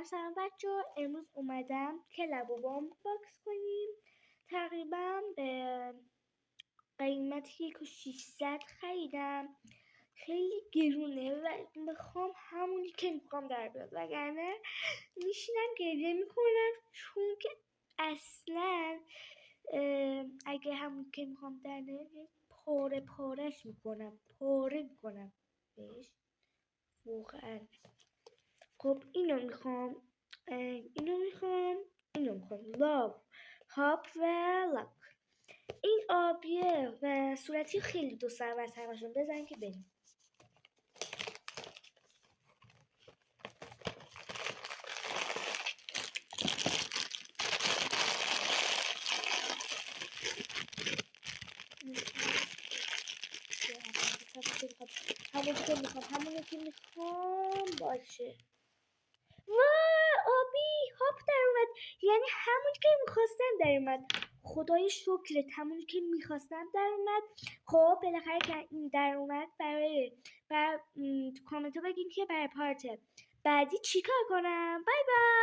سلام بچه‌ها، امروز اومدم که لبوبام باکس کنیم. تقریبا به قیمتی که 600 خریدم. خیلی گرونه و میخوام همونی که میخوام در بیاد، وگرنه میشینم گریه میکنم، چون که اصلا اگه همونی که میخوام در نیاد پارهش میکنم، پاره میکنم بهش واقعا. خب اینو میخوام، لاو، هاپ و لاک. این آبیه و صورتی خیلی دو سر و همشون. بزن که بریم. همونی که میخوام باشه. وای آبی هاپ در اومد، یعنی همونی که میخواستم در اومد. خدای شکرت، همونی که میخواستم در اومد. خب بالاخره که این در اومد، تو کامنت ها بگین که برای پارت بعدی چی کار کنم. بای بای.